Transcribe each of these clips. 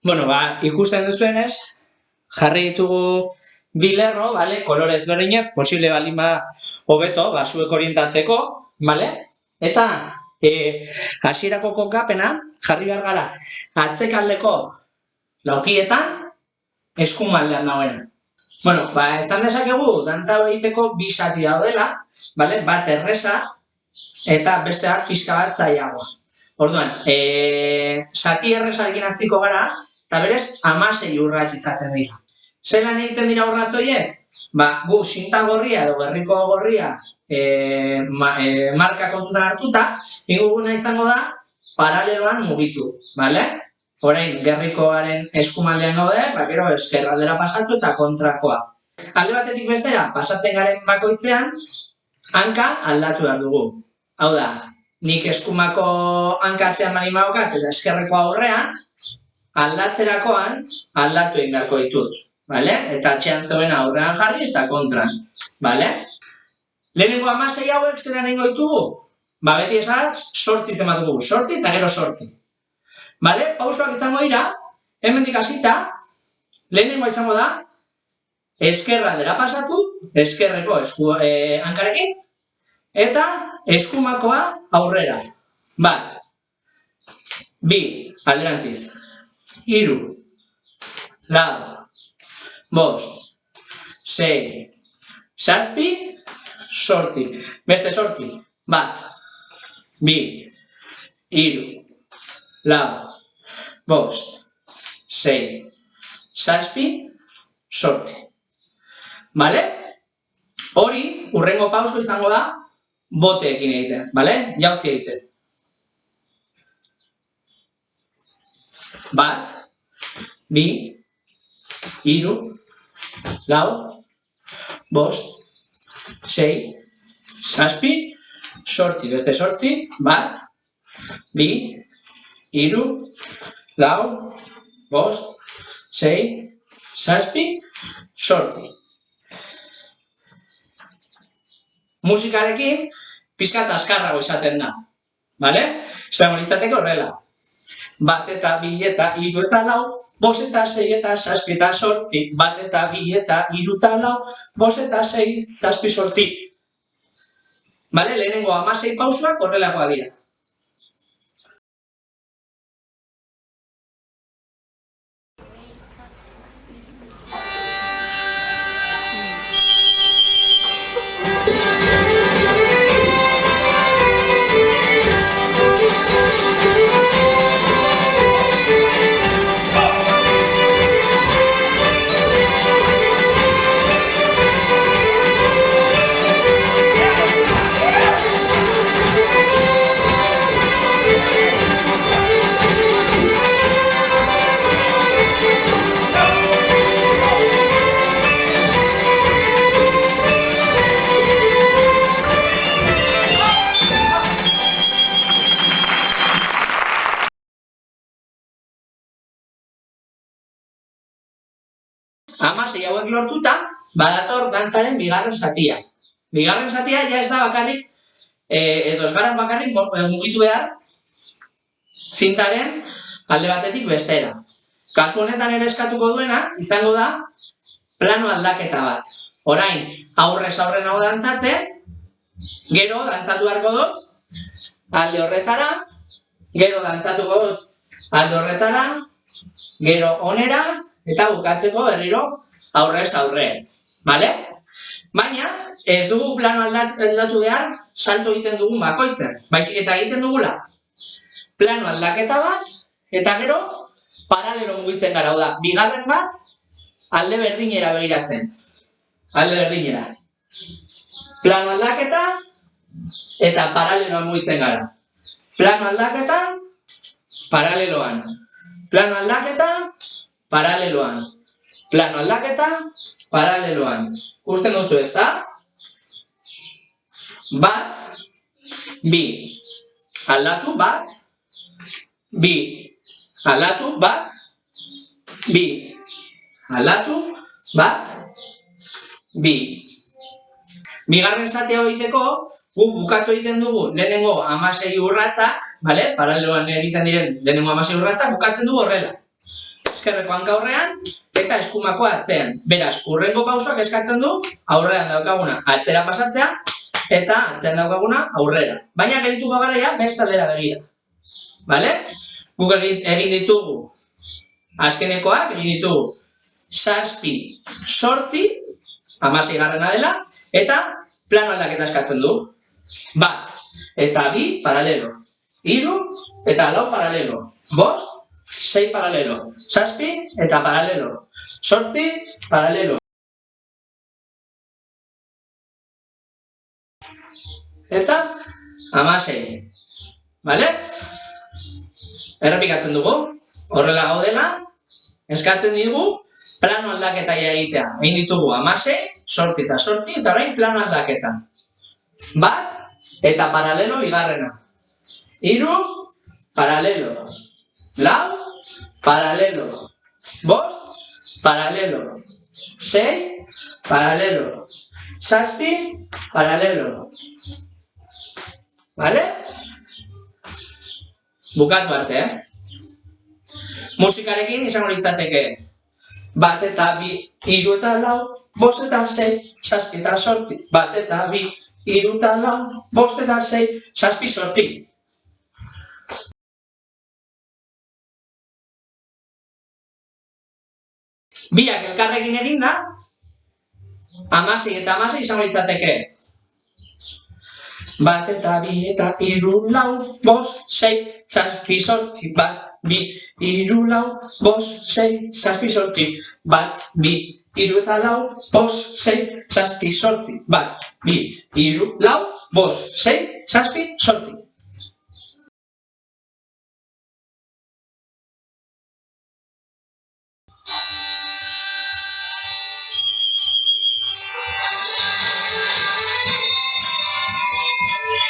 Bueno, ikusten duzuenez, jarri ditugu bi lerro, bale, kolore ezberdinez, posible balin hobeto, zuek orientatzeko, bale? Eta hasierako kokapena jarri behar gara atzekaldeko laukietan eskumaldean dagoena. Bueno, ezan dezakegu, dantza egiteko bi zati daudela, bale? Bat erreza eta beste bat pixka bat zailagoa. Orduan, zati errezarekin hasiko gara, eta berez 16 urrats izaten dira. Zelan egiten dira urrats horiek? Gu zinta gorria edo gerriko gorria marka kontutan hartuta, inguguna izango da paraleloan mugitu, bale? Orain, gerrikoaren eskumaldean gaude, gero eskerraldera pasatu eta kontrakoa. Alde batetik bestera, pasatzen garen bakoitzean, hanka aldatu behar dugu. Hau da, nik eskumako hankatzean bali maukat eta eskerreko aurrean, aldatzerakoan aldatu egin beharko ditut. Eta atxean zegoen aurrean jarri eta kontran. Lehenengo 16 hauek zelan egingo ditugu? Beti esan, 8 zenbat dugu. 8 eta gero 8. Pausoak izango dira, hemendik hasita, lehenengo izango da, eskerraldera pasatu, eskerreko hankarekin, eta eskumakoa aurrera. 1, 2, alderantziz, 3, 4, 5, 6, 7, 8. Beste 8. 1, 2, 3, 4, 5, 6, 7, 8. Hori, hurrengo pauso izango da, boteekin egiten, jauzi egiten. 1, 2, 3, 4, 5, 6, 7, 8. Beste 8, 1, 2, 3, 4, 5, 6, 7, 8. Musikarekin pixkat askarrago izaten da. Izango litzateke horrela. 1 eta 2 eta 3 eta 4, 5 eta 6 eta 7 eta 8. 1 eta 2 eta 3 eta 4, 5 eta 6, 7, 8. Lehenengo 16 pausoak horrelakoa dira. Hamasei hauek lortuta, badator dantzaren bigarren zatia. Bigarren zatia ja ez da bakarrik, edo ez gara bakarrik mugitu behar zintaren alde batetik bestera. Kasu honetan ere eskatuko duena, izango da plano aldaketa bat. Orain, aurrez aurren hau dantzatzen, gero dantzatu beharko dut, alde horretara, gero dantzatuko dut alde horretara, gero onera, eta bukatzeko berriro aurrez aurre. Baina, ez dugu plano aldatu behar, salto egiten dugun bakoitzen. Baizik eta egiten dugula, plano aldaketa bat, eta gero, paralelo mugitzen gara. Hau da, bigarren bat, alde berdinera begiratzen. Alde berdinera. Plano aldaketa, eta paraleloan mugitzen gara. Plano aldaketa, paraleloan. Plano aldaketa, paraleloan. Plano aldaketa, paraleloan. Usten duzu ez da? 1, 2, aldatu, 1, 2, aldatu, 1, 2, aldatu, 1, 2. Bigarren zatea egiteko, guk bukatu egiten dugu lehenengo 16 urratsak, paraleloan egiten diren lehenengo 16 urratsak, bukatzen dugu horrela. eskerreko hanka aurrean, eta eskumakoa atzean. Beraz, hurrengo pausoak eskatzen du, aurrean daukaguna atzera pasatzea, eta atzean daukaguna aurrera. Baina gerituko gara ja, beste aldera begira. Bale? Guk egin ditugu, azkenekoak egin ditugu, 7, 8, 16garrena dela, eta plano aldaketa eskatzen du. 1 eta 2 paralelo. 3 eta 4 paralelo. 5, 6 paralelo. 7 eta paralelo. 8 paralelo. Eta 16. Bale? Errepikatzen dugu. Horrela gaudela, eskatzen digu plano aldaketa egitea. Egin ditugu 16, 8 eta 8, eta orain plano aldaketa. 1 eta paralelo bigarrena. 3 paralelo. 4 paralelo. 5 paralelo. 6 paralelo. 7 paralelo. Bale? Bukatu arte, Musikarekin izango litzateke 1 eta 2, 3 eta 4, 5 eta 6, 7 eta 8, 1 eta 2, 3 eta 4, 5 eta 6, 7, 8. Biak elkarrekin eginda, 16 eta 16 izango litzateke 1 eta 2 eta 3, 4, 5, 6, 7, 8, 1, 2, 3, 4, 5, 6, 7, 8, 1, 2, 3 eta 4, 5, 6, 7, 8, 1, 2, 3, 4, 5, 6, 7, 8.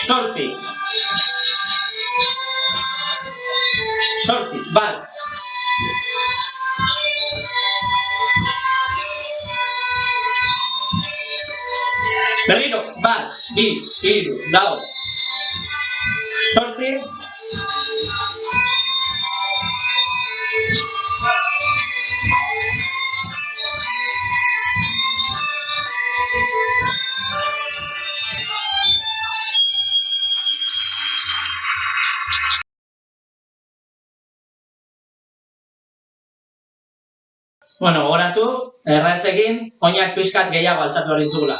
Sortzi. Sortzi, bat. Berriro, bat, 2, 3, 4. Sortzi. Bueno, gogoratu, erratzekin, oinak pixkat gehiago altxatu behar ditugula.